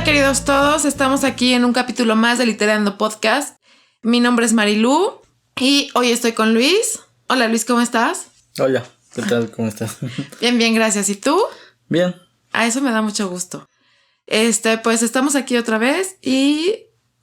Hola queridos todos, estamos aquí en un capítulo más de Literando Podcast. Mi nombre es Marilú y hoy estoy con Luis. Hola Luis, ¿cómo estás? Hola, ¿qué tal? ¿Cómo estás? Bien, gracias. ¿Y tú? Bien. A eso me da mucho gusto. Pues estamos aquí otra vez y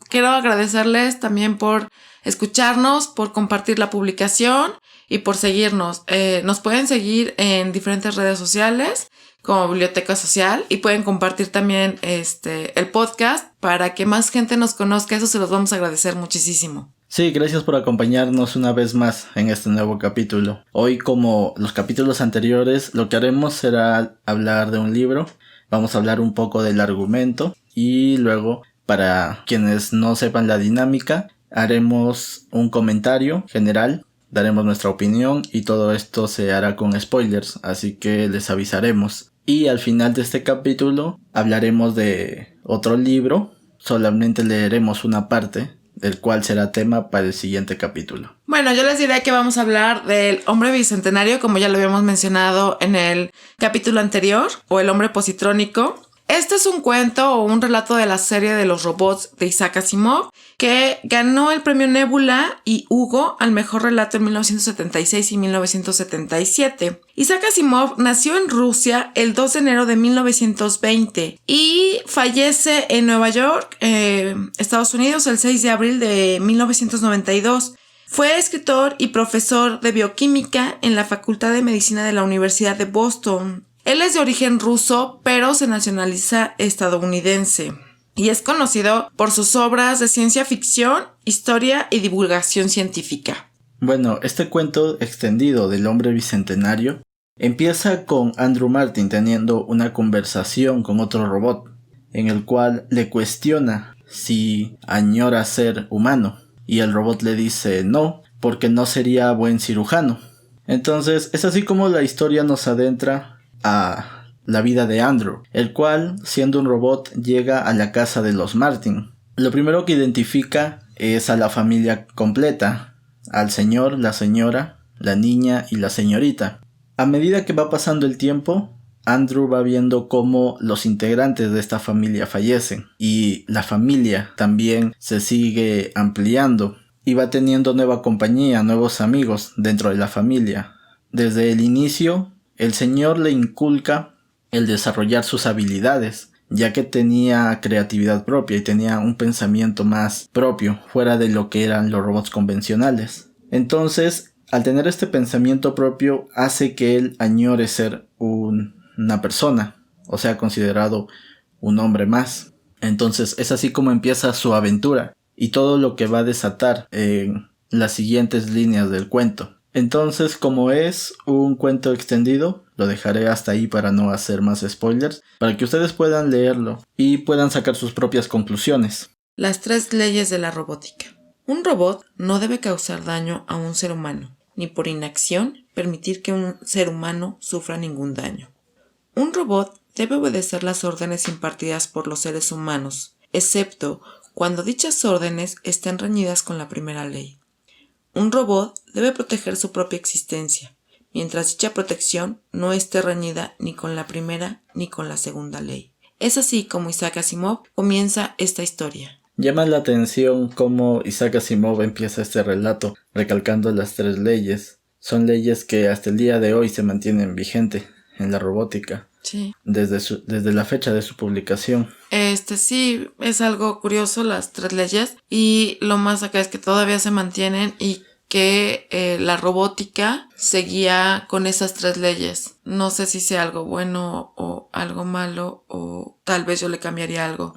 quiero agradecerles también por escucharnos, por compartir la publicación y por seguirnos. Nos pueden seguir en diferentes redes sociales como Biblioteca Social y pueden compartir también el podcast para que más gente nos conozca. Eso se los vamos a agradecer muchísimo. Sí, gracias por acompañarnos una vez más en este nuevo capítulo. Hoy, como los capítulos anteriores, lo que haremos será hablar de un libro. Vamos a hablar un poco del argumento y luego, para quienes no sepan la dinámica, haremos un comentario general, daremos nuestra opinión y todo esto se hará con spoilers, así que les avisaremos. Y al final de este capítulo hablaremos de otro libro, solamente leeremos una parte, el cual será tema para el siguiente capítulo. Bueno, yo les diré que vamos a hablar del hombre bicentenario, como ya lo habíamos mencionado en el capítulo anterior, o el hombre positrónico. Este es un cuento o un relato de la serie de los robots de Isaac Asimov, que ganó el premio Nebula y Hugo al mejor relato en 1976 y 1977. Isaac Asimov nació en Rusia el 2 de enero de 1920 y fallece en Nueva York, Estados Unidos, el 6 de abril de 1992. Fue escritor y profesor de bioquímica en la Facultad de Medicina de la Universidad de Boston. Él es de origen ruso, pero se nacionaliza estadounidense y es conocido por sus obras de ciencia ficción, historia y divulgación científica. Bueno, este cuento extendido del hombre bicentenario empieza con Andrew Martin teniendo una conversación con otro robot, en el cual le cuestiona si añora ser humano, y el robot le dice no, porque no sería buen cirujano. Entonces es así como la historia nos adentra a la vida de Andrew, el cual, siendo un robot, llega a la casa de los Martin. Lo primero que identifica es a la familia completa, al señor, la señora, la niña y la señorita. A medida que va pasando el tiempo, Andrew va viendo cómo los integrantes de esta familia fallecen y la familia también se sigue ampliando y va teniendo nueva compañía, nuevos amigos dentro de la familia. Desde el inicio, el señor le inculca el desarrollar sus habilidades, ya que tenía creatividad propia y tenía un pensamiento más propio, fuera de lo que eran los robots convencionales. Entonces, al tener este pensamiento propio, hace que él añore ser una persona, o sea, considerado un hombre más. Entonces, es así como empieza su aventura y todo lo que va a desatar en las siguientes líneas del cuento. Entonces, como es un cuento extendido, lo dejaré hasta ahí para no hacer más spoilers, para que ustedes puedan leerlo y puedan sacar sus propias conclusiones. Las 3 leyes de la robótica. Un robot no debe causar daño a un ser humano, ni por inacción permitir que un ser humano sufra ningún daño. Un robot debe obedecer las órdenes impartidas por los seres humanos, excepto cuando dichas órdenes estén reñidas con la primera ley. Un robot debe proteger su propia existencia, mientras dicha protección no esté reñida ni con la primera ni con la segunda ley. Es así como Isaac Asimov comienza esta historia. Llama la atención cómo Isaac Asimov empieza este relato, recalcando las 3 leyes. Son leyes que hasta el día de hoy se mantienen vigentes en la robótica. Sí. Desde la fecha de su publicación. Sí, es algo curioso las 3 leyes y lo más acá es que todavía se mantienen y que la robótica seguía con esas 3 leyes. No sé si sea algo bueno o algo malo o tal vez yo le cambiaría algo.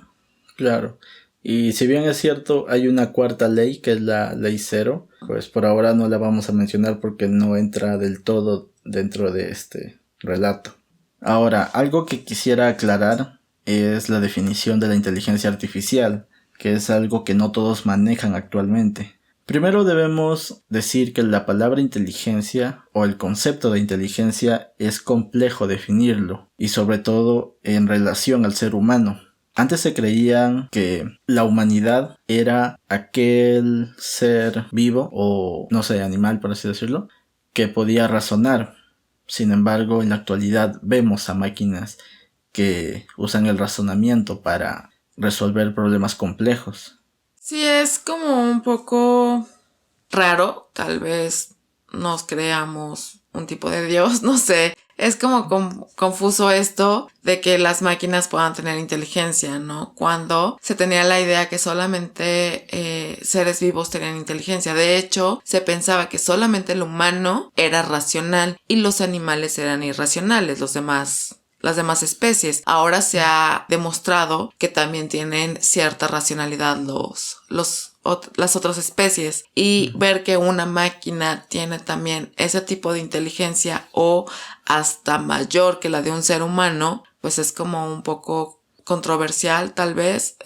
Claro. Y si bien es cierto, hay una 4ª ley que es la ley 0, pues por ahora no la vamos a mencionar porque no entra del todo dentro de este relato. Ahora, algo que quisiera aclarar es la definición de la inteligencia artificial, que es algo que no todos manejan actualmente. Primero debemos decir que la palabra inteligencia o el concepto de inteligencia es complejo definirlo, y sobre todo en relación al ser humano. Antes se creían que la humanidad era aquel ser vivo o, no sé, animal por así decirlo, que podía razonar. Sin embargo, en la actualidad vemos a máquinas que usan el razonamiento para resolver problemas complejos. Sí, es como un poco raro, tal vez nos creamos un tipo de Dios, no sé. Es como confuso esto de que las máquinas puedan tener inteligencia, ¿no? Cuando se tenía la idea que solamente seres vivos tenían inteligencia. De hecho, se pensaba que solamente el humano era racional y los animales eran irracionales, las demás especies. Ahora se ha demostrado que también tienen cierta racionalidad las otras especies, y ver que una máquina tiene también ese tipo de inteligencia o hasta mayor que la de un ser humano, pues es como un poco controversial tal vez,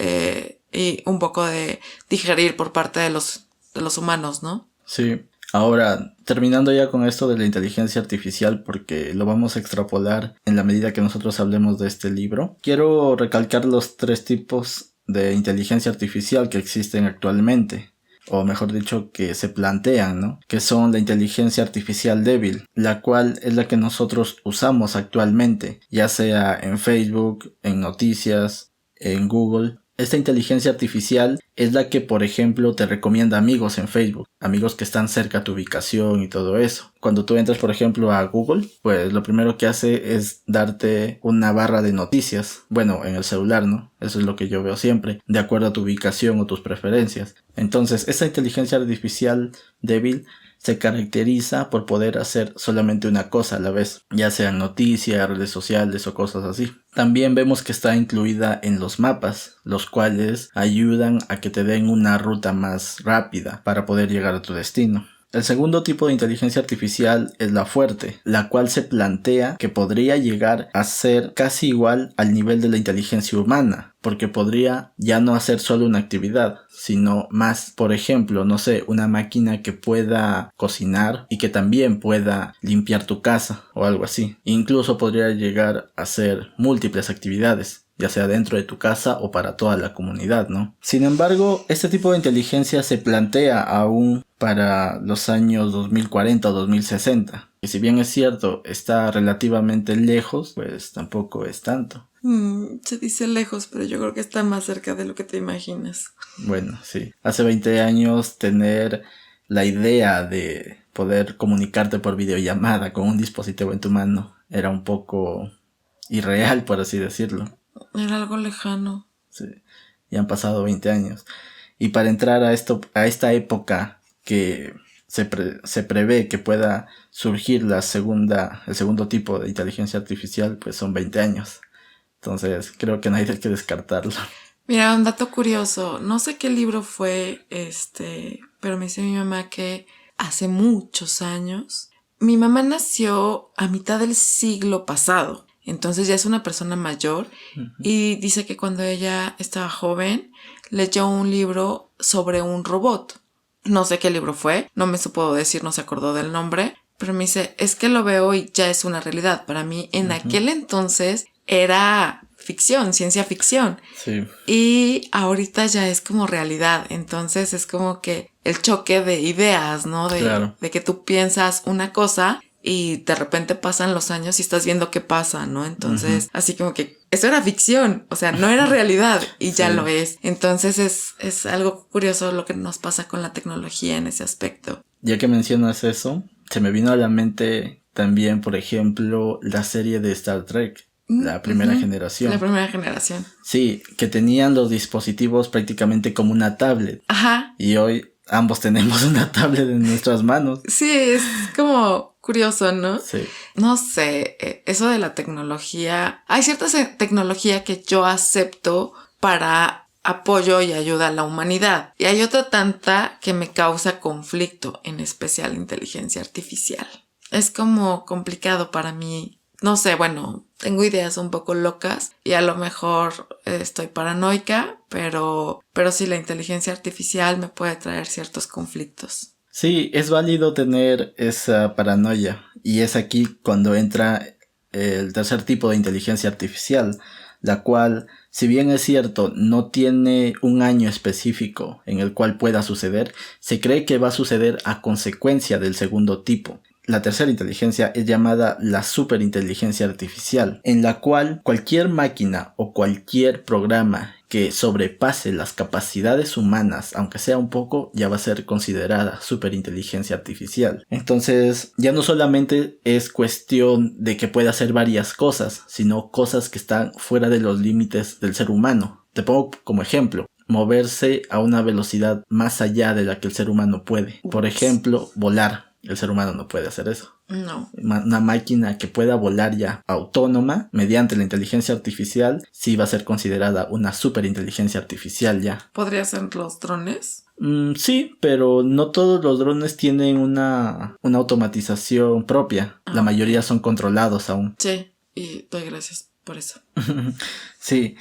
y un poco de digerir por parte de los humanos, ¿no? Sí. Ahora, terminando ya con esto de la inteligencia artificial, porque lo vamos a extrapolar en la medida que nosotros hablemos de este libro, quiero recalcar los 3 tipos de inteligencia artificial que existen actualmente, o mejor dicho, que se plantean, ¿no? Que son la inteligencia artificial débil, la cual es la que nosotros usamos actualmente, ya sea en Facebook, en noticias, en Google. Esta inteligencia artificial es la que, por ejemplo, te recomienda amigos en Facebook, amigos que están cerca a tu ubicación y todo eso. Cuando tú entras, por ejemplo, a Google, pues lo primero que hace es darte una barra de noticias. Bueno, en el celular, ¿no? Eso es lo que yo veo siempre, de acuerdo a tu ubicación o tus preferencias. Entonces, esta inteligencia artificial débil se caracteriza por poder hacer solamente una cosa a la vez, ya sean noticias, redes sociales o cosas así. También vemos que está incluida en los mapas, los cuales ayudan a que te den una ruta más rápida para poder llegar a tu destino. El segundo tipo de inteligencia artificial es la fuerte, la cual se plantea que podría llegar a ser casi igual al nivel de la inteligencia humana, porque podría ya no hacer solo una actividad, sino más. Por ejemplo, no sé, una máquina que pueda cocinar y que también pueda limpiar tu casa o algo así. Incluso podría llegar a hacer múltiples actividades, ya sea dentro de tu casa o para toda la comunidad, ¿no? Sin embargo, este tipo de inteligencia se plantea aún para los años 2040 o 2060. Y si bien es cierto, está relativamente lejos, pues tampoco es tanto. Se dice lejos, pero yo creo que está más cerca de lo que te imaginas. Bueno, sí. Hace 20 años tener la idea de poder comunicarte por videollamada con un dispositivo en tu mano era un poco irreal, por así decirlo. Era algo lejano. Sí. Ya han pasado 20 años. Y para entrar a esta época que se prevé que pueda surgir el segundo tipo de inteligencia artificial, pues son 20 años. Entonces creo que no hay que descartarlo. Mira, un dato curioso, no sé qué libro fue, pero me dice mi mamá que hace muchos años, mi mamá nació a mitad del siglo pasado, entonces ya es una persona mayor, y dice que cuando ella estaba joven leyó un libro sobre un robot. No sé qué libro fue, no me supo decir, no se acordó del nombre, pero me dice, es que lo veo y ya es una realidad. Para mí en aquel entonces era ficción, ciencia ficción. Sí. Y ahorita ya es como realidad. Entonces es como que el choque de ideas, ¿no? Claro. De que tú piensas una cosa y de repente pasan los años y estás viendo qué pasa, ¿no? Entonces, así como que eso era ficción, o sea, no era realidad y ya lo es. Entonces es algo curioso lo que nos pasa con la tecnología en ese aspecto. Ya que mencionas eso, se me vino a la mente también, por ejemplo, la serie de Star Trek. La primera generación. La primera generación. Sí, que tenían los dispositivos prácticamente como una tablet. Ajá. Y hoy ambos tenemos una tablet en nuestras manos. Sí, es como curioso, ¿no? Sí. No sé, eso de la tecnología. Hay cierta tecnología que yo acepto para apoyo y ayuda a la humanidad. Y hay otra tanta que me causa conflicto, en especial inteligencia artificial. Es como complicado para mí. No sé, bueno, tengo ideas un poco locas y a lo mejor estoy paranoica, pero sí, la inteligencia artificial me puede traer ciertos conflictos. Sí, es válido tener esa paranoia, y es aquí cuando entra el tercer tipo de inteligencia artificial, la cual, si bien es cierto, no tiene un año específico en el cual pueda suceder, se cree que va a suceder a consecuencia del segundo tipo. La tercera inteligencia es llamada la superinteligencia artificial, en la cual cualquier máquina o cualquier programa que sobrepase las capacidades humanas, aunque sea un poco, ya va a ser considerada superinteligencia artificial. Entonces, ya no solamente es cuestión de que pueda hacer varias cosas, sino cosas que están fuera de los límites del ser humano. Te pongo como ejemplo, moverse a una velocidad más allá de la que el ser humano puede. Por ejemplo, volar. El ser humano no puede hacer eso. No. Una máquina que pueda volar ya autónoma mediante la inteligencia artificial sí va a ser considerada una superinteligencia artificial ya. ¿Podría ser los drones? Sí, pero no todos los drones tienen una automatización propia. La mayoría son controlados aún. Sí, y doy gracias por eso. Sí.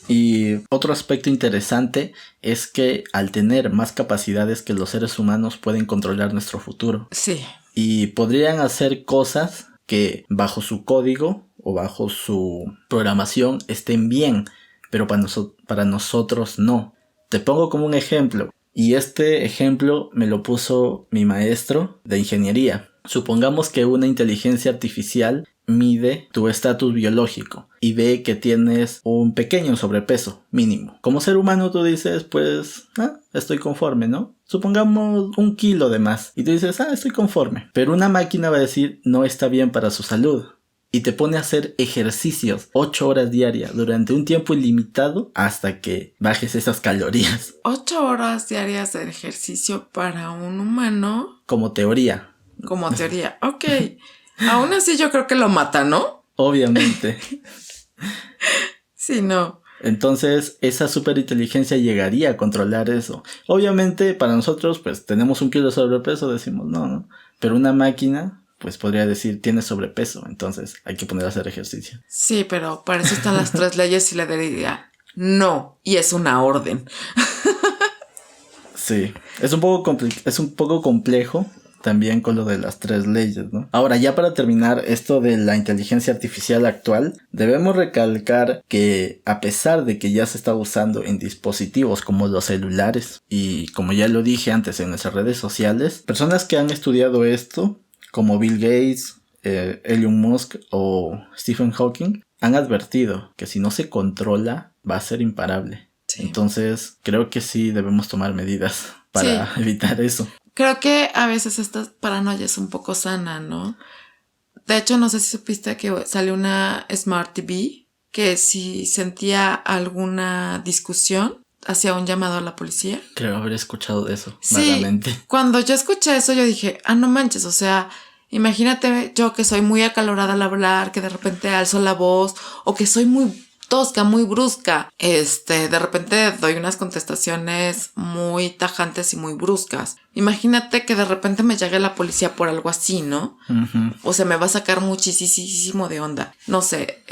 Y otro aspecto interesante es que al tener más capacidades que los seres humanos pueden controlar nuestro futuro. Sí. Y podrían hacer cosas que bajo su código o bajo su programación estén bien, pero para nosotros no. Te pongo como un ejemplo, y este ejemplo me lo puso mi maestro de ingeniería. Supongamos que una inteligencia artificial mide tu estatus biológico y ve que tienes un pequeño sobrepeso mínimo. Como ser humano tú dices, pues, estoy conforme, ¿no? Supongamos 1 kilo de más y tú dices, estoy conforme. Pero una máquina va a decir, no está bien para su salud. Y te pone a hacer ejercicios 8 horas diarias durante un tiempo ilimitado hasta que bajes esas calorías. 8 horas diarias de ejercicio para un humano. Como teoría. Como teoría, ok. Aún así yo creo que lo mata, ¿no? Obviamente. Sí, no. Entonces esa superinteligencia llegaría a controlar eso. Obviamente para nosotros pues tenemos 1 kilo de sobrepeso, decimos no. Pero una máquina pues podría decir tiene sobrepeso, entonces hay que poner a hacer ejercicio. Sí, pero para eso están las 3 leyes y le diría no, y es una orden. Sí, es un poco complejo también con lo de las 3 leyes, ¿no? Ahora, ya para terminar esto de la inteligencia artificial actual, debemos recalcar que a pesar de que ya se está usando en dispositivos como los celulares y como ya lo dije antes en nuestras redes sociales, personas que han estudiado esto, como Bill Gates, Elon Musk o Stephen Hawking, han advertido que si no se controla va a ser imparable. Sí. Entonces, creo que sí debemos tomar medidas para evitar eso. Creo que a veces esta paranoia es un poco sana, ¿no? De hecho, no sé si supiste que salió una Smart TV que si sentía alguna discusión, hacía un llamado a la policía. Creo haber escuchado de eso, sí, vagamente. Cuando yo escuché eso, yo dije, no manches, o sea, imagínate yo que soy muy acalorada al hablar, que de repente alzo la voz, o que soy muy tosca, muy brusca. De repente doy unas contestaciones muy tajantes y muy bruscas. Imagínate que de repente me llegue la policía por algo así, ¿no? Uh-huh. O sea, me va a sacar muchísimo de onda. No sé,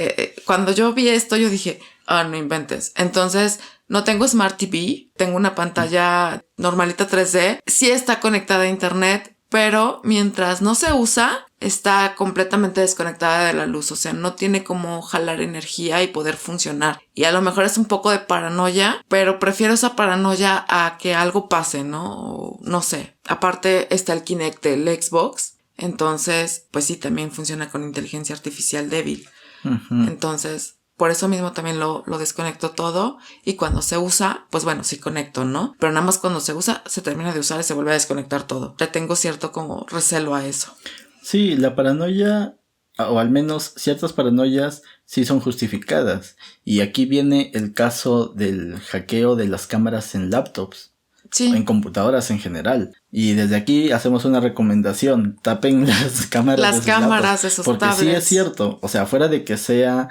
cuando yo vi esto, yo dije, no inventes. Entonces, no tengo Smart TV, tengo una pantalla normalita 3D. Sí está conectada a internet, pero mientras no se usa, está completamente desconectada de la luz. O sea, no tiene como jalar energía y poder funcionar. Y a lo mejor es un poco de paranoia, pero prefiero esa paranoia a que algo pase, ¿no? O, no sé. Aparte está el Kinect del Xbox. Entonces, pues sí, también funciona con inteligencia artificial débil. Uh-huh. Entonces, por eso mismo también lo desconecto todo. Y cuando se usa, pues bueno, sí conecto, ¿no? Pero nada más cuando se usa, se termina de usar y se vuelve a desconectar todo. Le tengo cierto como recelo a eso. Sí, la paranoia, o al menos ciertas paranoias, sí son justificadas. Y aquí viene el caso del hackeo de las cámaras en laptops. Sí. En computadoras en general. Y desde aquí hacemos una recomendación. Tapen las cámaras de sus porque tablets. Sí es cierto. O sea, fuera de que sea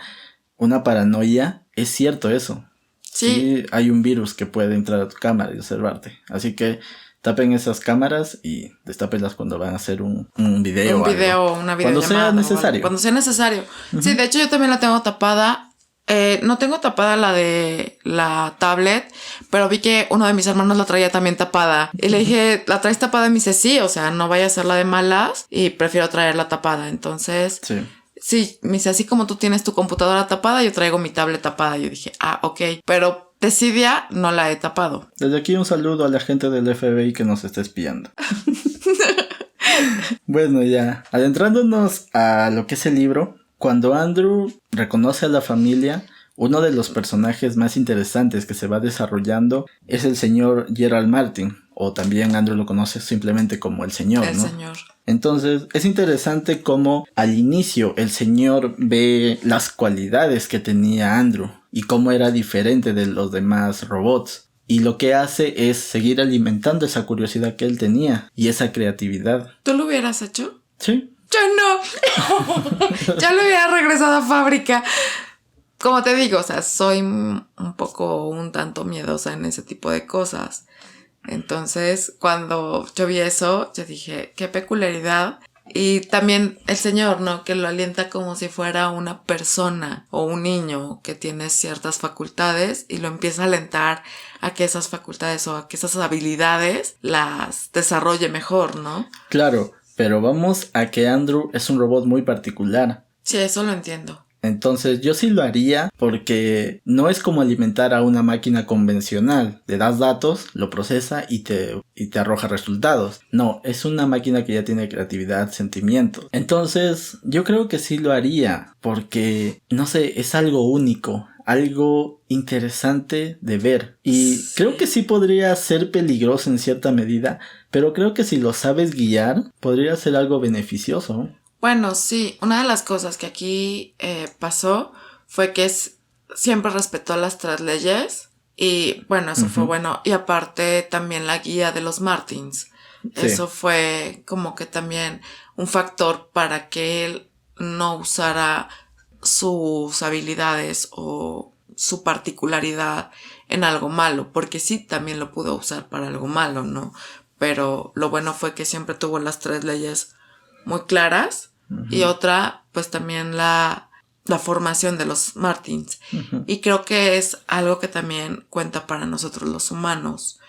una paranoia, es cierto eso. Sí, hay un virus que puede entrar a tu cámara y observarte. Así que tapen esas cámaras y destápenlas cuando van a hacer un video. Un video o una videollamada. Cuando sea necesario. Cuando sea necesario. Uh-huh. Sí, de hecho yo también la tengo tapada. No tengo tapada la de la tablet, pero vi que uno de mis hermanos la traía también tapada. Y le dije, ¿la traes tapada? Y me dice, sí, o sea, no vaya a hacerla de malas y prefiero traerla tapada. Entonces, sí, me dice, así como tú tienes tu computadora tapada, yo traigo mi tablet tapada. Yo dije, ok, pero Decidia no la he tapado. Desde aquí un saludo a la gente del FBI que nos está espiando. Bueno, ya, adentrándonos a lo que es el libro, cuando Andrew reconoce a la familia, Uno de los personajes más interesantes que se va desarrollando es el señor Gerald Martin, o también Andrew lo conoce simplemente como el señor, El ¿no? señor. Entonces es interesante cómo al inicio el señor ve las cualidades que tenía Andrew y cómo era diferente de los demás robots. Y lo que hace es seguir alimentando esa curiosidad que él tenía y esa creatividad. ¿Tú lo hubieras hecho? Sí. Yo no. Ya lo hubiera regresado a fábrica. Como te digo, o sea, soy un tanto miedosa en ese tipo de cosas. Entonces, cuando yo vi eso, yo dije, qué peculiaridad. Y también el señor, ¿no? Que lo alienta como si fuera una persona o un niño que tiene ciertas facultades y lo empieza a alentar a que esas facultades o a que esas habilidades las desarrolle mejor, ¿no? Claro, pero vamos a que Andrew es un robot muy particular. Sí, eso lo entiendo. Entonces yo sí lo haría porque no es como alimentar a una máquina convencional. Le das datos, lo procesa y te arroja resultados. No, es una máquina que ya tiene creatividad, sentimientos. Entonces yo creo que sí lo haría porque, no sé, es algo único, algo interesante de ver. Y Sí. creo que sí podría ser peligroso en cierta medida, pero creo que si lo sabes guiar, podría ser algo beneficioso. Bueno, sí, una de las cosas que aquí pasó fue que siempre respetó las 3 leyes y bueno, eso fue bueno. Y aparte también la guía de los Martins. Sí. Eso fue como que también un factor para que él no usara sus habilidades o su particularidad en algo malo, porque sí también lo pudo usar para algo malo, ¿no? Pero lo bueno fue que siempre tuvo las 3 leyes muy claras. Y otra, pues también la formación de los Martins. Y creo que es algo que también cuenta para nosotros los humanos.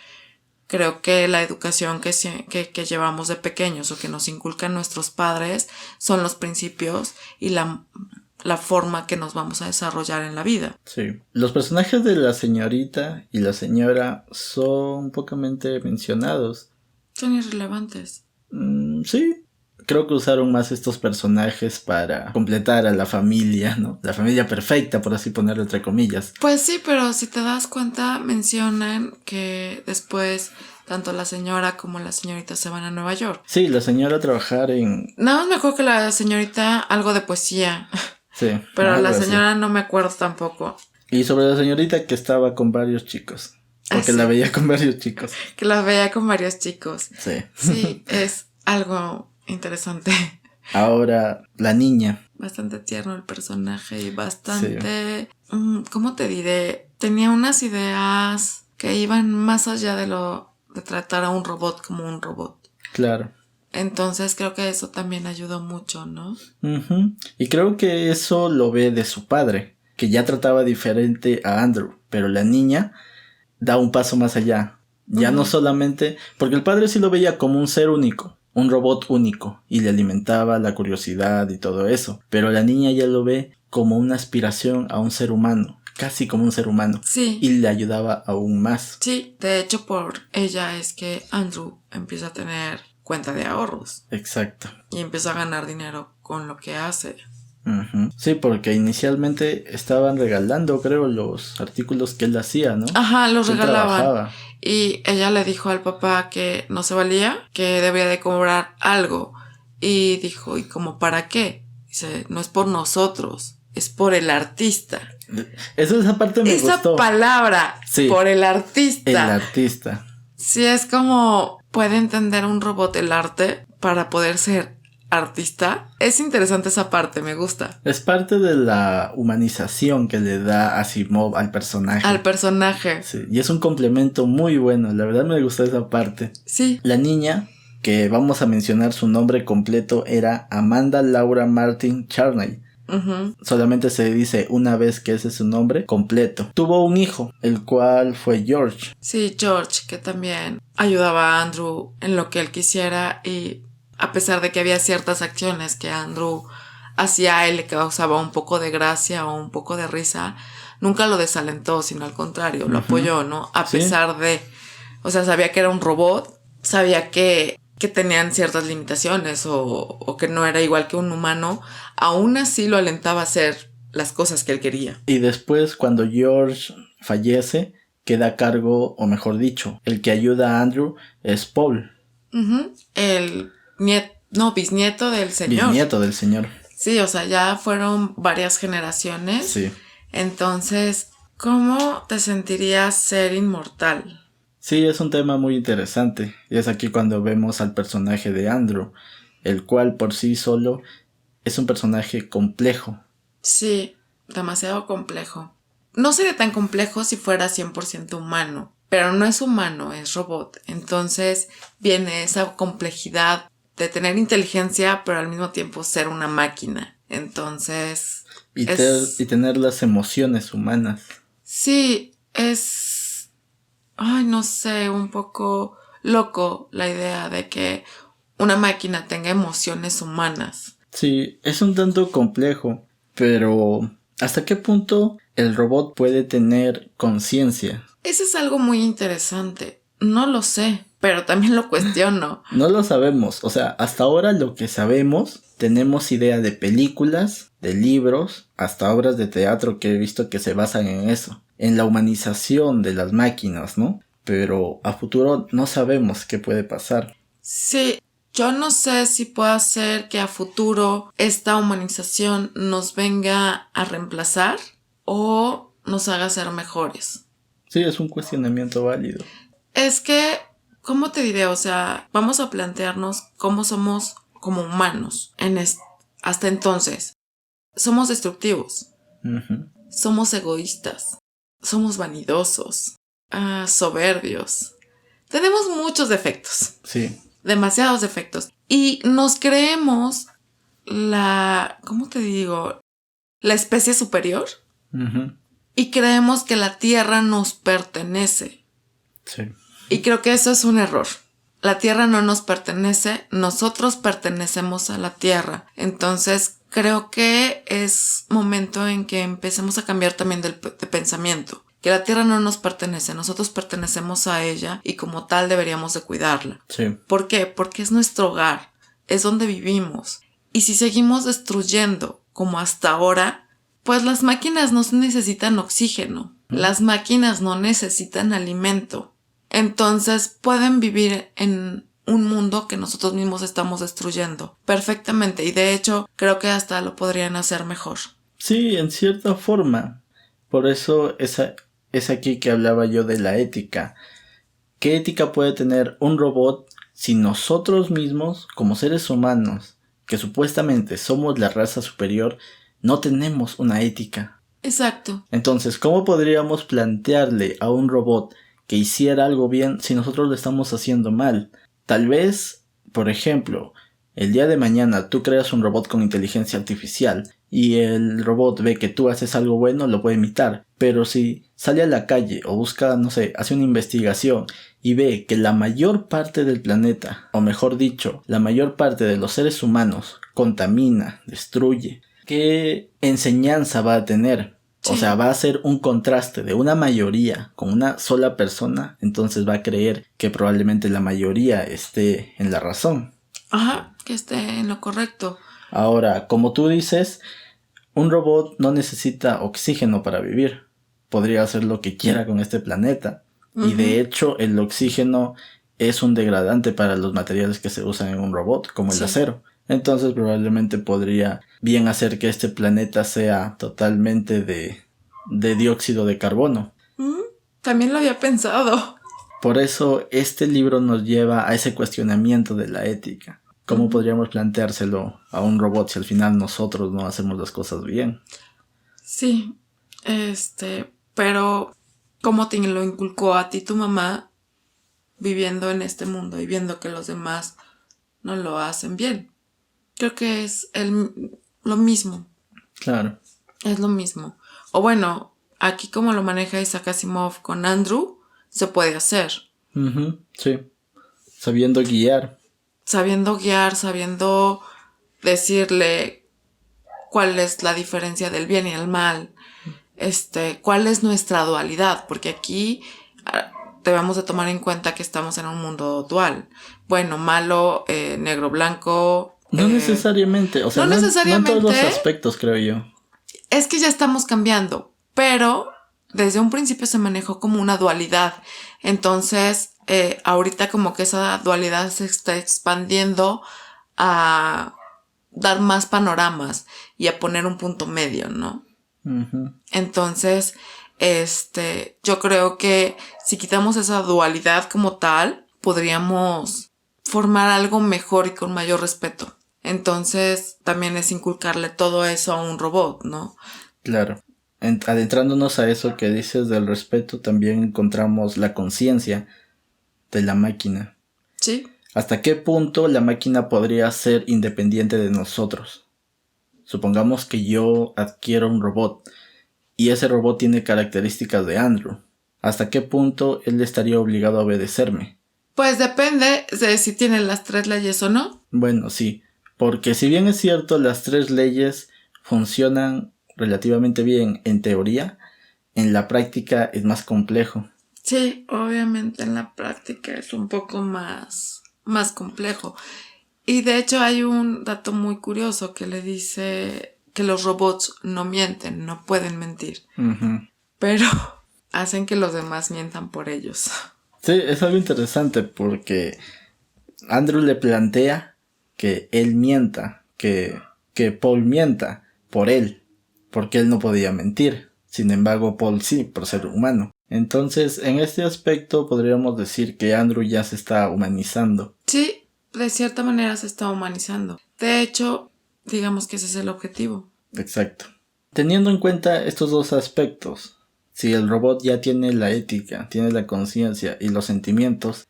Creo que la educación que llevamos de pequeños o que nos inculcan nuestros padres son los principios y la forma que nos vamos a desarrollar en la vida. Sí. Los personajes de la señorita y la señora son pocamente mencionados. Son irrelevantes. Sí. Creo que usaron más estos personajes para completar a la familia, ¿no? La familia perfecta, por así ponerlo entre comillas. Pues sí, pero si te das cuenta, mencionan que después tanto la señora como la señorita se van a Nueva York. Sí, la señora a trabajar en... Nada más me acuerdo que la señorita algo de poesía. Sí. Pero la señora no me acuerdo tampoco. Y sobre la señorita que estaba con varios chicos. O que la veía con varios chicos. Que la veía con varios chicos. Sí. Sí, es algo interesante. Ahora, la niña. Bastante tierno el personaje y bastante... Sí. ¿Cómo te diré? Tenía unas ideas que iban más allá de tratar a un robot como un robot. Claro. Entonces creo que eso también ayudó mucho, ¿no? Y creo que eso lo ve de su padre, que ya trataba diferente a Andrew, pero la niña da un paso más allá. Ya no solamente... Porque el padre sí lo veía como un ser único. Un robot único y le alimentaba la curiosidad y todo eso, pero la niña ya lo ve como una aspiración a un ser humano, casi como un ser humano. Sí. Y le ayudaba aún más. Sí, de hecho por ella es que Andrew empieza a tener cuenta de ahorros. Exacto. Y empieza a ganar dinero con lo que hace. Sí, porque inicialmente estaban regalando, creo, los artículos que él hacía, ¿no? Ajá, los regalaban. Trabajaba. Y ella le dijo al papá que no se valía, que debía de cobrar algo. Y dijo, ¿y como para qué? Dice, no es por nosotros, es por el artista. Esa parte me gustó. Esa palabra, sí, por el artista. El artista. Sí, es como puede entender un robot el arte para poder ser artista. Es interesante esa parte, me gusta. Es parte de la humanización que le da Asimov al personaje. Al personaje. Sí, y es un complemento muy bueno, la verdad me gustó esa parte. Sí. La niña, que vamos a mencionar su nombre completo, era Amanda Laura Martin Charney. Solamente se dice una vez que ese es su nombre completo. Tuvo un hijo, el cual fue George. Sí, George, que también ayudaba a Andrew en lo que él quisiera y a pesar de que había ciertas acciones que Andrew hacía a él le causaba un poco de gracia o un poco de risa, nunca lo desalentó, sino al contrario, lo apoyó, ¿no? A pesar de, o sea, sabía que era un robot, sabía que tenían ciertas limitaciones o que no era igual que un humano, aún así lo alentaba a ser las cosas que él quería. Y después, cuando George fallece, queda a cargo, o mejor dicho, el que ayuda a Andrew es Paul. El bisnieto del señor. Bisnieto del señor. Sí, o sea, ya fueron varias generaciones. Sí. Entonces, ¿cómo te sentirías ser inmortal? Sí, es un tema muy interesante. Y es aquí cuando vemos al personaje de Andrew, el cual por sí solo es un personaje complejo. Sí, demasiado complejo. No sería tan complejo si fuera 100% humano, pero no es humano, es robot. Entonces viene esa complejidad de tener inteligencia, pero al mismo tiempo ser una máquina. Entonces... Y tener las emociones humanas. Sí, es... Ay, no sé, un poco loco la idea de que una máquina tenga emociones humanas. Sí, es un tanto complejo, pero ¿hasta qué punto el robot puede tener conciencia? Eso es algo muy interesante. No lo sé, pero también lo cuestiono. No lo sabemos, o sea, hasta ahora lo que sabemos, tenemos idea de películas, de libros, hasta obras de teatro que he visto que se basan en eso, en la humanización de las máquinas, ¿no? Pero a futuro no sabemos qué puede pasar. Sí, yo no sé si puede ser que a futuro esta humanización nos venga a reemplazar o nos haga ser mejores. Sí, es un cuestionamiento válido. Es que, ¿cómo te diré? O sea, vamos a plantearnos cómo somos como humanos hasta entonces. Somos destructivos. Somos egoístas. Somos vanidosos. Soberbios. Tenemos muchos defectos. Sí. Demasiados defectos. Y nos creemos ¿cómo te digo? La especie superior. Y creemos que la Tierra nos pertenece. Sí. Y creo que eso es un error. La Tierra no nos pertenece, nosotros pertenecemos a la Tierra. Entonces creo que es momento en que empecemos a cambiar también de pensamiento. Que la Tierra no nos pertenece, nosotros pertenecemos a ella y como tal deberíamos de cuidarla. Sí. ¿Por qué? Porque es nuestro hogar, es donde vivimos. Y si seguimos destruyendo como hasta ahora, pues las máquinas no necesitan oxígeno, las máquinas no necesitan alimento. Entonces pueden vivir en un mundo que nosotros mismos estamos destruyendo perfectamente y de hecho creo que hasta lo podrían hacer mejor. Sí, en cierta forma. Por eso es aquí que hablaba yo de la ética. ¿Qué ética puede tener un robot si nosotros mismos, como seres humanos, que supuestamente somos la raza superior, no tenemos una ética? Exacto. Entonces, ¿cómo podríamos plantearle a un robot que hiciera algo bien si nosotros lo estamos haciendo mal? Tal vez, por ejemplo, el día de mañana tú creas un robot con inteligencia artificial y el robot ve que tú haces algo bueno, lo puede imitar. Pero si sale a la calle o busca, no sé, hace una investigación y ve que la mayor parte del planeta, o mejor dicho, la mayor parte de los seres humanos contamina, destruye, ¿qué enseñanza va a tener? Sí. O sea, va a ser un contraste de una mayoría con una sola persona, entonces va a creer que probablemente la mayoría esté en la razón. Ajá, que esté en lo correcto. Ahora, como tú dices, un robot no necesita oxígeno para vivir. Podría hacer lo que quiera con este planeta. Y de hecho, el oxígeno es un degradante para los materiales que se usan en un robot, como el acero. Entonces probablemente podría bien hacer que este planeta sea totalmente de dióxido de carbono. También lo había pensado. Por eso este libro nos lleva a ese cuestionamiento de la ética. ¿Cómo podríamos planteárselo a un robot si al final nosotros no hacemos las cosas bien? Sí, pero ¿cómo te lo inculcó a ti tu mamá viviendo en este mundo y viendo que los demás no lo hacen bien? Creo que es lo mismo. Claro. Es lo mismo. O bueno, aquí como lo maneja Isaac Asimov con Andrew, se puede hacer. Sí. Sabiendo guiar. Sabiendo guiar, sabiendo decirle cuál es la diferencia del bien y el mal. Cuál es nuestra dualidad. Porque aquí debemos de tomar en cuenta que estamos en un mundo dual. Bueno, malo, negro, blanco. No necesariamente, o sea, no necesariamente. No en todos los aspectos, creo yo. es que ya estamos cambiando, pero desde un principio se manejó como una dualidad. Entonces, ahorita como que esa dualidad se está expandiendo a dar más panoramas y a poner un punto medio, ¿no? Uh-huh. Entonces, yo creo que si quitamos esa dualidad como tal, podríamos formar algo mejor y con mayor respeto. Entonces, también es inculcarle todo eso a un robot, ¿no? Claro. Adentrándonos a eso que dices del respeto, también encontramos la conciencia de la máquina. Sí. ¿Hasta qué punto la máquina podría ser independiente de nosotros? Supongamos que yo adquiero un robot y ese robot tiene características de Andrew. ¿Hasta qué punto él estaría obligado a obedecerme? Pues depende de si tiene las 3 leyes o no. Bueno, sí, porque si bien es cierto, las 3 leyes funcionan relativamente bien en teoría, en la práctica es más complejo. Sí, obviamente en la práctica es un poco más complejo. Y de hecho hay un dato muy curioso que le dice que los robots no mienten, no pueden mentir. Uh-huh. Pero hacen que los demás mientan por ellos. Sí, es algo interesante porque Andrew le plantea que él mienta, que Paul mienta por él, porque él no podía mentir. Sin embargo, Paul sí, por ser humano. Entonces, en este aspecto podríamos decir que Andrew ya se está humanizando. Sí, de cierta manera se está humanizando. De hecho, digamos que ese es el objetivo. Exacto. Teniendo en cuenta estos dos aspectos, si el robot ya tiene la ética, tiene la conciencia y los sentimientos,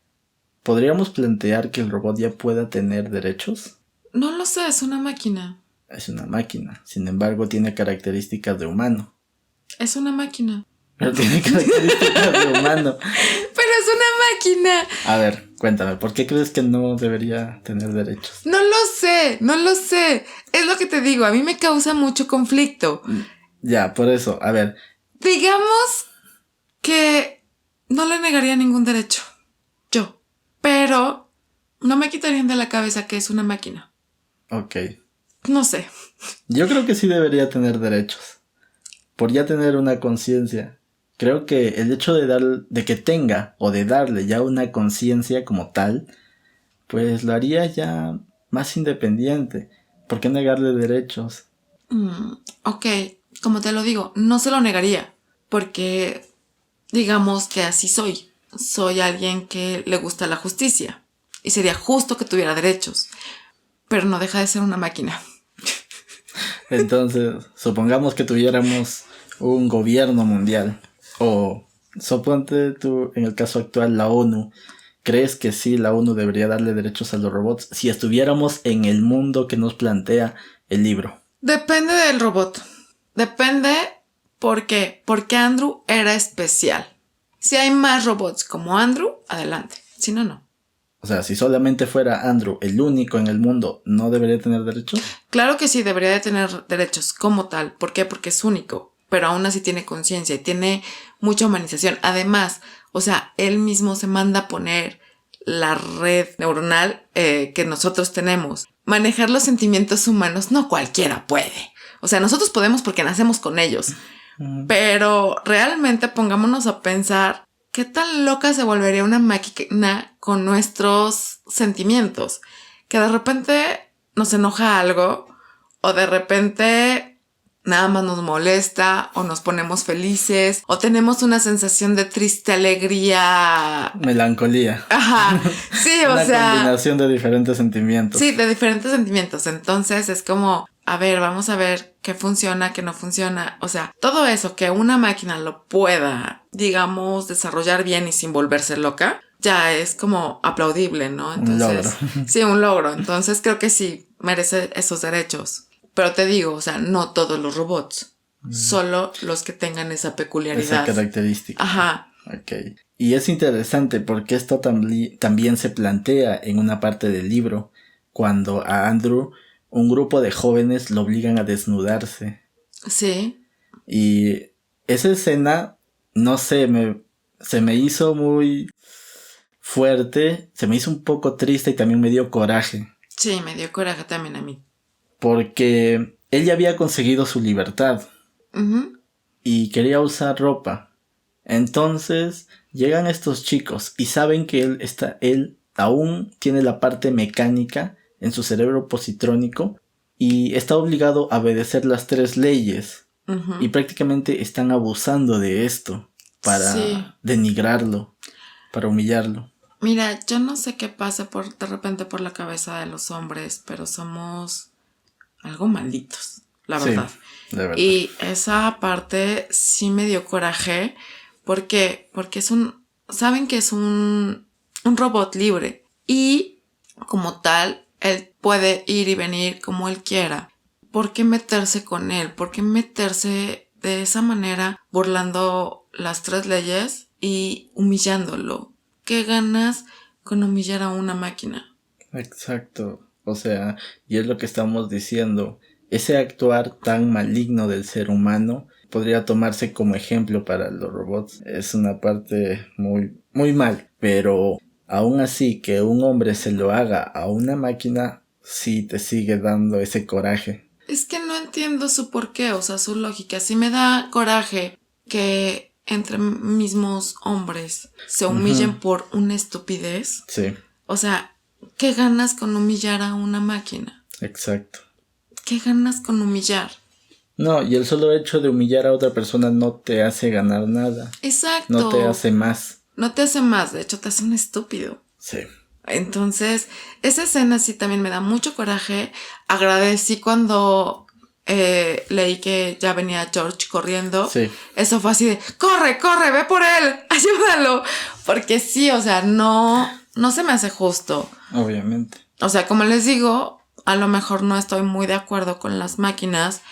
¿podríamos plantear que el robot ya pueda tener derechos? No lo sé, es una máquina. Es una máquina, sin embargo tiene características de humano. Es una máquina. Pero tiene características de humano. Pero es una máquina. A ver, cuéntame, ¿por qué crees que no debería tener derechos? No lo sé. Es lo que te digo, a mí me causa mucho conflicto. Ya, por eso, a ver. Digamos que no le negaría ningún derecho. Yo. Pero no me quitarían de la cabeza que es una máquina. Ok. No sé. Yo creo que sí debería tener derechos. Por ya tener una conciencia. Creo que el hecho de que tenga o de darle ya una conciencia como tal, pues lo haría ya más independiente. ¿Por qué negarle derechos? Ok, como te lo digo, no se lo negaría. Porque digamos que así soy. Soy alguien que le gusta la justicia. Y sería justo que tuviera derechos. Pero no deja de ser una máquina. Entonces, supongamos que tuviéramos un gobierno mundial. O suponte tú, en el caso actual, la ONU. ¿Crees que sí, la ONU debería darle derechos a los robots si estuviéramos en el mundo que nos plantea el libro? Depende del robot. Depende. ¿Por qué? Porque Andrew era especial. Si hay más robots como Andrew, adelante. Si no, no. O sea, si solamente fuera Andrew el único en el mundo, ¿no debería tener derechos? Claro que sí, debería de tener derechos como tal. ¿Por qué? Porque es único. Pero aún así tiene conciencia y tiene mucha humanización. Además, o sea, él mismo se manda a poner la red neuronal que nosotros tenemos. Manejar los sentimientos humanos no cualquiera puede. O sea, nosotros podemos porque nacemos con ellos. Pero realmente pongámonos a pensar qué tan loca se volvería una máquina con nuestros sentimientos. Que de repente nos enoja algo o de repente nada más nos molesta o nos ponemos felices o tenemos una sensación de triste alegría. Melancolía. Ajá, sí, o una sea. Una combinación de diferentes sentimientos. Sí, de diferentes sentimientos. Entonces es como, a ver, vamos a ver qué funciona, qué no funciona. O sea, todo eso que una máquina lo pueda, digamos, desarrollar bien y sin volverse loca, ya es como aplaudible, ¿no? Entonces, un logro. Sí, un logro. Entonces creo que sí merece esos derechos. Pero te digo, o sea, no todos los robots. Solo los que tengan esa peculiaridad. Esa característica. Ajá. Ok. Y es interesante porque esto también se plantea en una parte del libro, cuando a Andrew un grupo de jóvenes lo obligan a desnudarse. Sí. Y esa escena, no sé, se me hizo muy fuerte, se me hizo un poco triste y también me dio coraje. Sí, me dio coraje también a mí. Porque él ya había conseguido su libertad. Ujú. y quería usar ropa. Entonces llegan estos chicos y saben que él aún tiene la parte mecánica en su cerebro positrónico y está obligado a obedecer las 3 leyes. Y Ujú. prácticamente están abusando de esto Sí. para denigrarlo, para humillarlo. Mira, yo no sé qué pasa de repente por la cabeza de los hombres, pero somos algo malditos, la Sí, verdad. de verdad. Y esa parte sí me dio coraje. ¿Por qué? Porque saben que es un robot libre y como tal, él puede ir y venir como él quiera. ¿Por qué meterse con él? ¿Por qué meterse de esa manera burlando las 3 leyes y humillándolo? ¿Qué ganas con humillar a una máquina? Exacto. O sea, y es lo que estamos diciendo. Ese actuar tan maligno del ser humano podría tomarse como ejemplo para los robots. Es una parte muy, muy mal. Pero aún así, que un hombre se lo haga a una máquina, sí te sigue dando ese coraje. Es que no entiendo su porqué, o sea, su lógica. Sí me da coraje que entre mismos hombres se humillen Ujú. por una estupidez. Sí, O sea, ¿qué ganas con humillar a una máquina? exacto. ¿Qué ganas con humillar? No, y el solo hecho de humillar a otra persona no te hace ganar nada. No te Exacto. hace más. No te hace más, de hecho te hace un estúpido. Sí. Entonces, esa escena sí también me da mucho coraje. Agradecí cuando leí que ya venía George corriendo. Sí. Eso fue así de, corre, corre, ve por él, ayúdalo. Porque sí, o sea, no se me hace justo. Obviamente. O sea, como les digo, a lo mejor no estoy muy de acuerdo con las máquinas,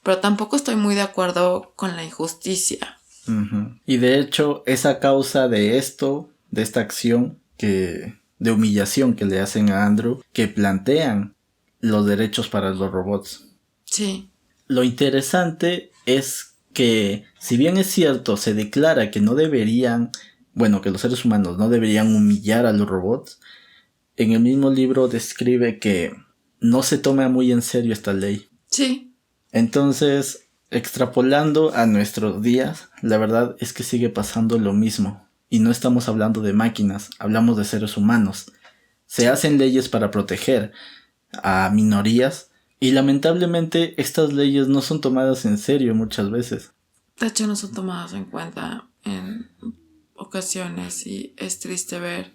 pero tampoco estoy muy de acuerdo con la injusticia. Ujú. Y de hecho, esa causa de esto, de esta acción de humillación que le hacen a Andrew, que plantean los derechos para los robots. Sí, Lo interesante es que, si bien es cierto, se declara que no deberían, bueno, que los seres humanos no deberían humillar a los robots, en el mismo libro describe que no se toma muy en serio esta ley. sí. Entonces, extrapolando a nuestros días, la verdad es que sigue pasando lo mismo. Y no estamos hablando de máquinas, hablamos de seres humanos. Se hacen leyes para proteger a minorías y lamentablemente estas leyes no son tomadas en serio muchas veces. De hecho, no son tomadas en cuenta en ocasiones y es triste ver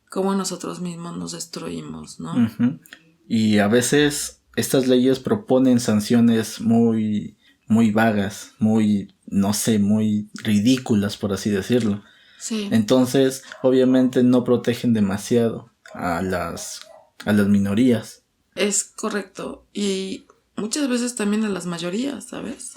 cómo nosotros mismos nos destruimos, ¿no? Ujú. Y a veces estas leyes proponen sanciones muy, muy vagas, muy, no sé, muy ridículas, por así decirlo. Sí, Entonces, obviamente no protegen demasiado a las minorías. es correcto. Y muchas veces también a las mayorías, ¿sabes?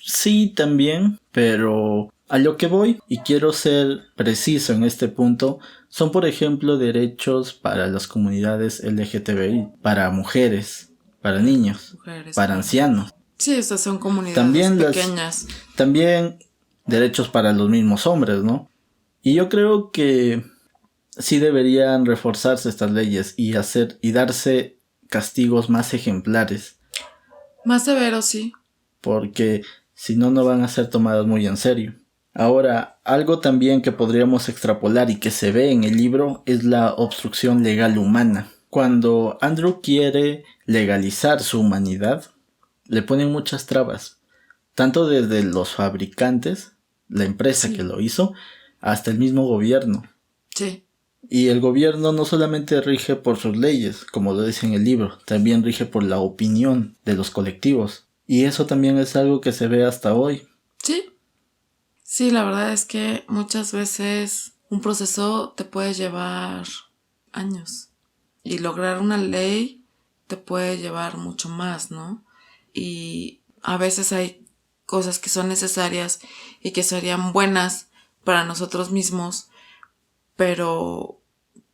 Sí, también, pero a lo que voy, y quiero ser preciso en este punto, son por ejemplo derechos para las comunidades LGTBI, para mujeres, para niños, Mujeres, para claro. ancianos. Sí, estas son comunidades También pequeñas. también derechos para los mismos hombres, ¿no? Y yo creo que sí deberían reforzarse estas leyes y darse castigos más ejemplares, Más severos, sí. porque si no, no van a ser tomados muy en serio. Ahora, algo también que podríamos extrapolar y que se ve en el libro es la obstrucción legal humana. Cuando Andrew quiere legalizar su humanidad, le ponen muchas trabas, tanto desde los fabricantes, la empresa que Sí, lo hizo, hasta el mismo gobierno. sí. Y el gobierno no solamente rige por sus leyes, como lo dice en el libro, también rige por la opinión de los colectivos. Y eso también es algo que se ve hasta hoy. Sí. Sí, la verdad es que muchas veces un proceso te puede llevar años y lograr una ley te puede llevar mucho más, ¿no? Y a veces hay cosas que son necesarias y que serían buenas para nosotros mismos, pero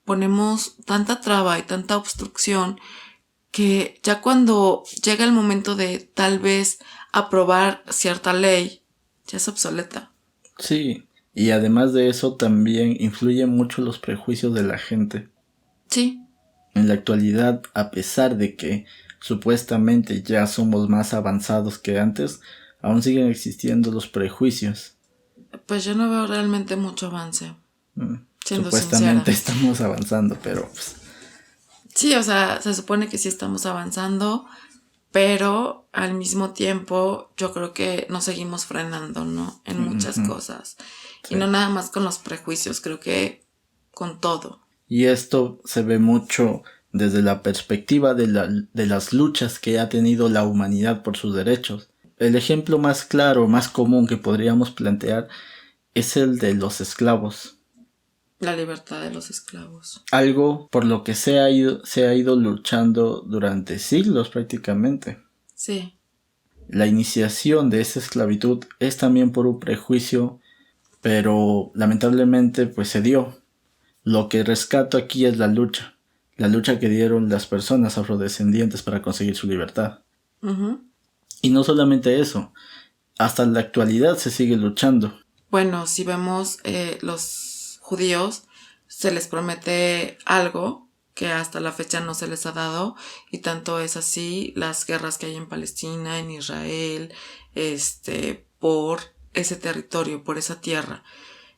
ponemos tanta traba y tanta obstrucción que ya cuando llega el momento de tal vez aprobar cierta ley, ya es obsoleta. Sí, y además de eso también influyen mucho los prejuicios de la gente. Sí, En la actualidad, a pesar de que supuestamente ya somos más avanzados que antes, aún siguen existiendo los prejuicios. Pues yo no veo realmente mucho avance. Siendo Supuestamente sincera. estamos avanzando, pero pues... Sí, o sea, se supone que sí estamos avanzando, pero al mismo tiempo yo creo que nos seguimos frenando, ¿no? En muchas cosas. Sí. Y no nada más con los prejuicios, creo que con todo. Y esto se ve mucho desde la perspectiva de las luchas que ha tenido la humanidad por sus derechos. El ejemplo más claro, más común que podríamos plantear es el de los esclavos. La libertad de los esclavos. Algo por lo que se ha ido luchando durante siglos prácticamente. Sí. La iniciación de esa esclavitud es también por un prejuicio, pero lamentablemente pues se dio. Lo que rescato aquí es la lucha que dieron las personas afrodescendientes para conseguir su libertad. Y no solamente eso, hasta la actualidad se sigue luchando. Bueno, si vemos los judíos, se les promete algo que hasta la fecha no se les ha dado, y tanto es así las guerras que hay en Palestina, en Israel, por ese territorio, por esa tierra.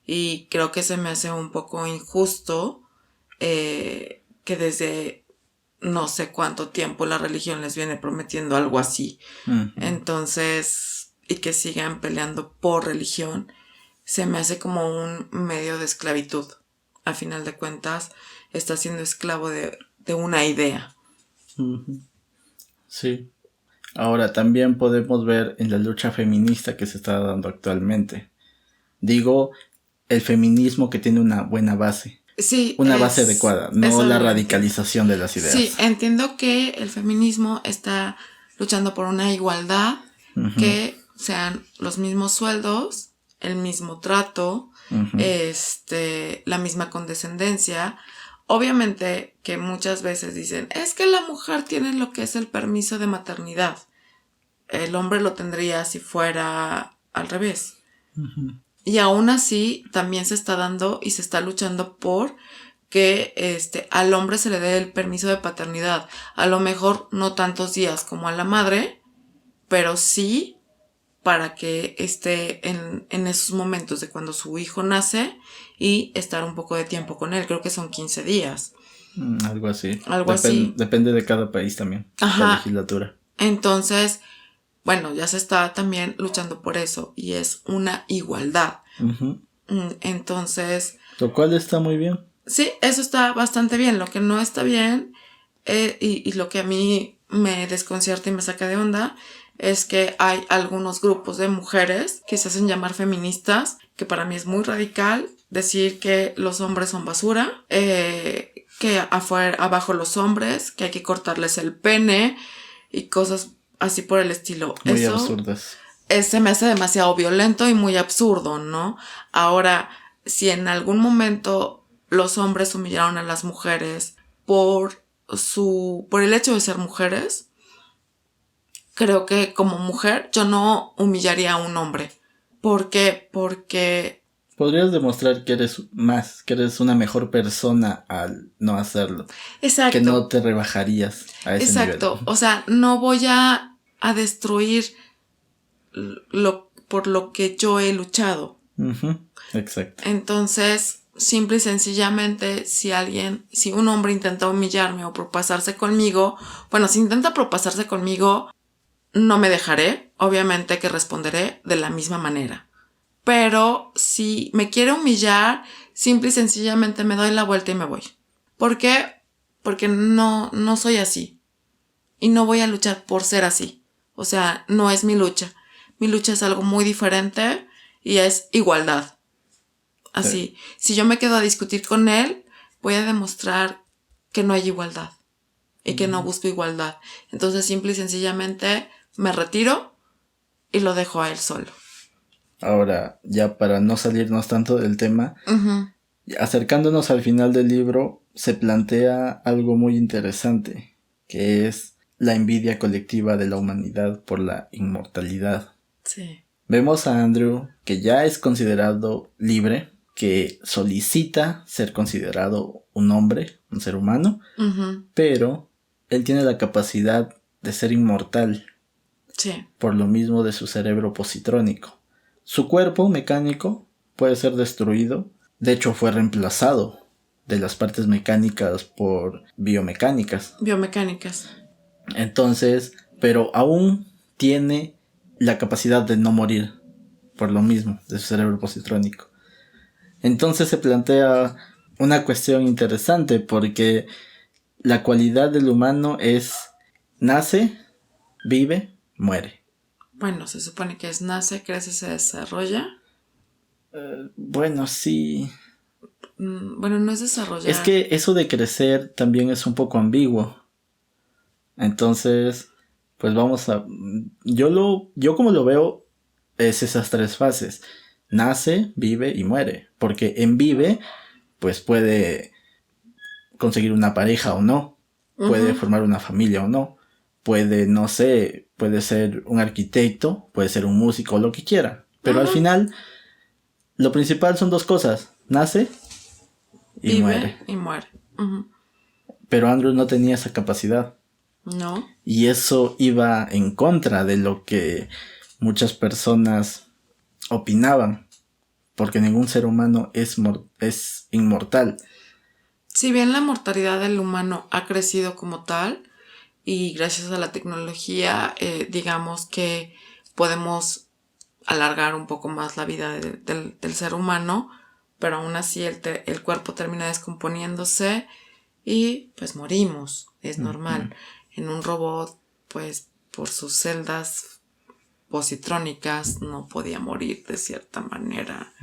Y creo que se me hace un poco injusto que desde no sé cuánto tiempo la religión les viene prometiendo algo así. Entonces, y que sigan peleando por religión, se me hace como un medio de esclavitud. A final de cuentas, está siendo esclavo de una idea. Sí. Ahora también podemos ver en la lucha feminista que se está dando actualmente. Digo, el feminismo que tiene una buena base. Sí, una base adecuada, no la radicalización de las ideas. Sí, entiendo que el feminismo está luchando por una igualdad, que sean los mismos sueldos, el mismo trato, la misma condescendencia. Obviamente que muchas veces dicen, es que la mujer tiene lo que es el permiso de maternidad. El hombre lo tendría si fuera al revés. Y aún así también se está dando y se está luchando por que al hombre se le dé el permiso de paternidad. A lo mejor no tantos días como a la madre, pero sí para que esté en esos momentos de cuando su hijo nace y estar un poco de tiempo con él. Creo que son 15 días. Algo así. Así. Depende de cada país también. La legislatura. Entonces, bueno, ya se está también luchando por eso y es una igualdad. Entonces... Lo cual está muy bien. Sí, eso está bastante bien. Lo que no está bien y lo que a mí me desconcierta y me saca de onda es que hay algunos grupos de mujeres que se hacen llamar feministas, que para mí es muy radical decir que los hombres son basura, que abajo los hombres, que hay que cortarles el pene y cosas así por el estilo. Muy absurdas. Se me hace demasiado violento y muy absurdo, ¿no? Ahora, si en algún momento los hombres humillaron a las mujeres por el hecho de ser mujeres, creo que como mujer yo no humillaría a un hombre. ¿Por qué? Porque... Podrías demostrar que eres una mejor persona al no hacerlo. Exacto. Que no te rebajarías a ese nivel. Exacto. O sea, no voy a destruir por lo que yo he luchado. Exacto. Entonces, simple y sencillamente, si un hombre intenta humillarme o propasarse conmigo, bueno, si intenta propasarse conmigo, no me dejaré, obviamente que responderé de la misma manera. Pero si me quiere humillar, simple y sencillamente me doy la vuelta y me voy. ¿Por qué? Porque no soy así. Y no voy a luchar por ser así. O sea, no es mi lucha. Mi lucha es algo muy diferente y es igualdad. Así, si yo me quedo a discutir con él, voy a demostrar que no hay igualdad y que no busco igualdad. Entonces, simple y sencillamente me retiro y lo dejo a él solo. Ahora, ya para no salirnos tanto del tema, acercándonos al final del libro, se plantea algo muy interesante, que es la envidia colectiva de la humanidad por la inmortalidad. Sí. Vemos a Andrew, que ya es considerado libre, que solicita ser considerado un hombre, un ser humano, pero él tiene la capacidad de ser inmortal. Sí. por lo mismo de su cerebro positrónico. Su cuerpo mecánico puede ser destruido, de hecho fue reemplazado de las partes mecánicas por biomecánicas. Biomecánicas. Entonces, pero aún tiene la capacidad de no morir por lo mismo de su cerebro positrónico. Entonces se plantea una cuestión interesante porque la cualidad del humano es nace, vive, muere. Bueno, se supone que es nace, crece, se desarrolla. Bueno, sí. Bueno, no es desarrollar. Es que eso de crecer también es un poco ambiguo. Entonces, pues vamos a... Yo como lo veo es esas tres fases. Nace, vive y muere. Porque en vive, pues puede conseguir una pareja o no. Puede formar una familia o no. Puede, no sé, puede ser un arquitecto, puede ser un músico, lo que quiera. Pero al final, lo principal son dos cosas. Nace y vive muere. Y muere. Pero Andrew no tenía esa capacidad. No. Y eso iba en contra de lo que muchas personas opinaban. Porque ningún ser humano es inmortal. Si bien la mortalidad del humano ha crecido como tal, y gracias a la tecnología, digamos que podemos alargar un poco más la vida del ser humano, pero aún así el cuerpo termina descomponiéndose y pues morimos, es normal. En un robot, pues por sus celdas positrónicas no podía morir de cierta manera.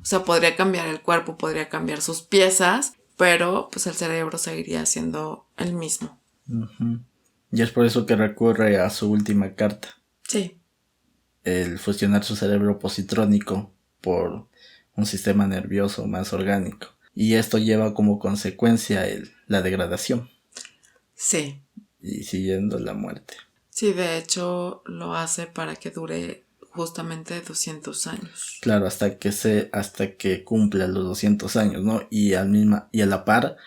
O sea, podría cambiar el cuerpo, podría cambiar sus piezas, pero pues el cerebro seguiría siendo el mismo. Y es por eso que recurre a su última carta. Sí. El fusionar su cerebro positrónico por un sistema nervioso más orgánico. Y esto lleva como consecuencia la degradación. Sí. Y siguiendo la muerte. Sí, de hecho lo hace para que dure justamente 200 años. Claro, hasta que cumpla los 200 años, ¿no? Y a la par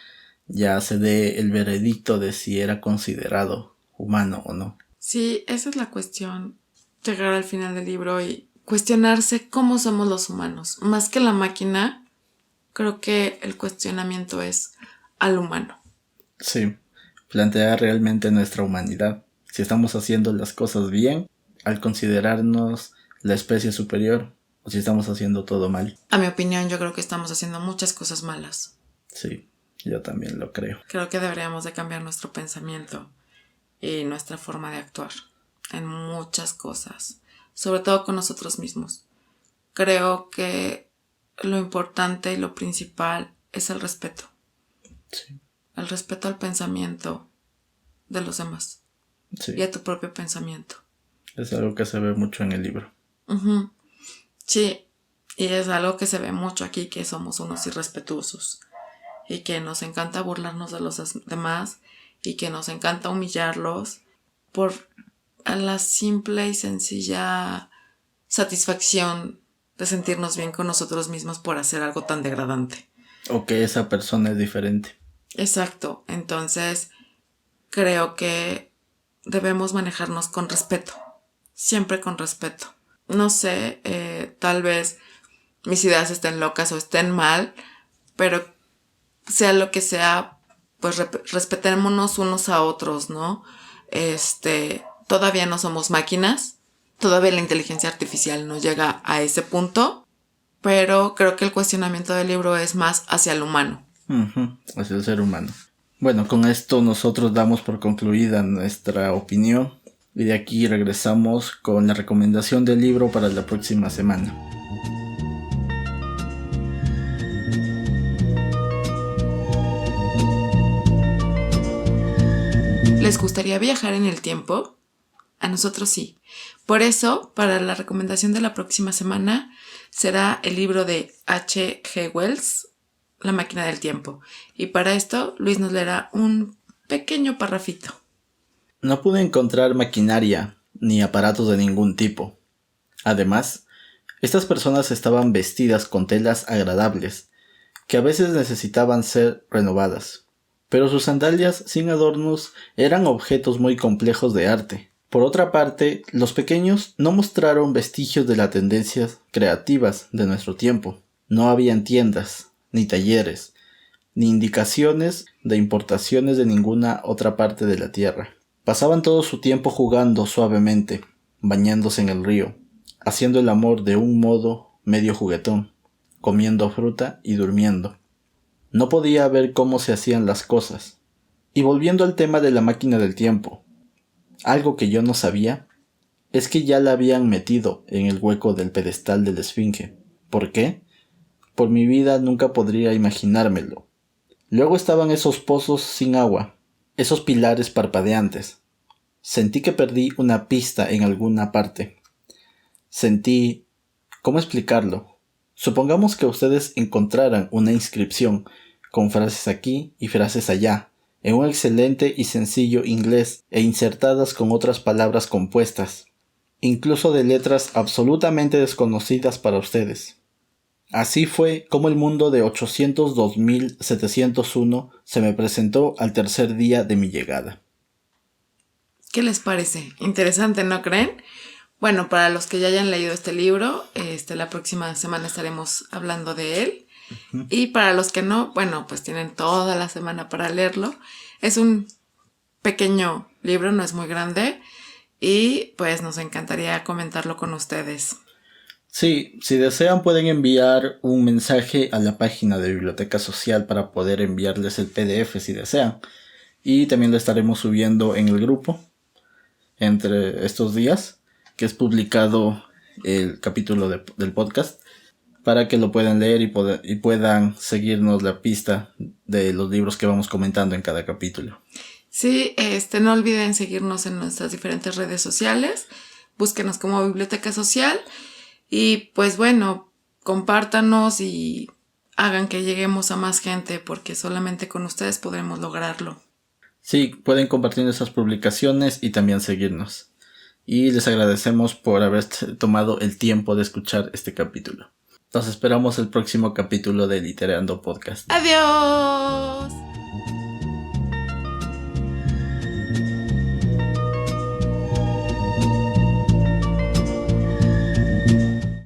ya se dé el veredicto de si era considerado humano o no. Sí, esa es la cuestión. Llegar al final del libro y cuestionarse cómo somos los humanos. Más que la máquina, creo que el cuestionamiento es al humano. Sí, plantear realmente nuestra humanidad. Si estamos haciendo las cosas bien, al considerarnos la especie superior, o si estamos haciendo todo mal. A mi opinión, yo creo que estamos haciendo muchas cosas malas. Sí, yo también lo creo. Creo que deberíamos de cambiar nuestro pensamiento y nuestra forma de actuar en muchas cosas, sobre todo con nosotros mismos. Creo que lo importante y lo principal es el respeto. Sí. El respeto al pensamiento de los demás. Sí. Y a tu propio pensamiento. Es algo que se ve mucho en el libro. Sí, y es algo que se ve mucho aquí, que somos unos irrespetuosos y que nos encanta burlarnos de los demás y que nos encanta humillarlos por la simple y sencilla satisfacción de sentirnos bien con nosotros mismos por hacer algo tan degradante. O que esa persona es diferente. Exacto, entonces creo que debemos manejarnos con respeto, siempre con respeto. No sé, tal vez mis ideas estén locas o estén mal, pero sea lo que sea, pues respetémonos unos a otros, ¿no? Todavía no somos máquinas, todavía la inteligencia artificial no llega a ese punto, pero creo que el cuestionamiento del libro es más hacia el humano. Hacia el ser humano. Bueno, con esto nosotros damos por concluida nuestra opinión y de aquí regresamos con la recomendación del libro para la próxima semana. ¿Les gustaría viajar en el tiempo? A nosotros sí. Por eso, para la recomendación de la próxima semana, será el libro de H.G. Wells, La máquina del tiempo. Y para esto, Luis nos leerá un pequeño parrafito. No pude encontrar maquinaria ni aparatos de ningún tipo. Además, estas personas estaban vestidas con telas agradables, que a veces necesitaban ser renovadas. Pero sus sandalias sin adornos eran objetos muy complejos de arte. Por otra parte, los pequeños no mostraron vestigios de las tendencias creativas de nuestro tiempo. No habían tiendas, ni talleres, ni indicaciones de importaciones de ninguna otra parte de la tierra. Pasaban todo su tiempo jugando suavemente, bañándose en el río, haciendo el amor de un modo medio juguetón, comiendo fruta y durmiendo. No podía ver cómo se hacían las cosas. Y volviendo al tema de la máquina del tiempo, algo que yo no sabía es que ya la habían metido en el hueco del pedestal de la Esfinge. ¿Por qué? Por mi vida nunca podría imaginármelo. Luego estaban esos pozos sin agua, esos pilares parpadeantes. Sentí que perdí una pista en alguna parte. Sentí... ¿Cómo explicarlo? Supongamos que ustedes encontraran una inscripción con frases aquí y frases allá, en un excelente y sencillo inglés e insertadas con otras palabras compuestas, incluso de letras absolutamente desconocidas para ustedes. Así fue como el mundo de 802.701 se me presentó al tercer día de mi llegada. ¿Qué les parece? Interesante, ¿no creen? Bueno, para los que ya hayan leído este libro, la próxima semana estaremos hablando de él. Uh-huh. Y para los que no, bueno, pues tienen toda la semana para leerlo. Es un pequeño libro, no es muy grande. Y pues nos encantaría comentarlo con ustedes. Sí, si desean pueden enviar un mensaje a la página de Biblioteca Social para poder enviarles el PDF si desean. Y también lo estaremos subiendo en el grupo entre estos días, que es publicado el capítulo del podcast, para que lo puedan leer y puedan seguirnos la pista de los libros que vamos comentando en cada capítulo. Sí, no olviden seguirnos en nuestras diferentes redes sociales, búsquenos como Biblioteca Social y pues bueno, compártanos y hagan que lleguemos a más gente porque solamente con ustedes podremos lograrlo. Sí, pueden compartir nuestras publicaciones y también seguirnos. Y les agradecemos por haber tomado el tiempo de escuchar este capítulo. Nos esperamos el próximo capítulo de Literando Podcast. ¡Adiós!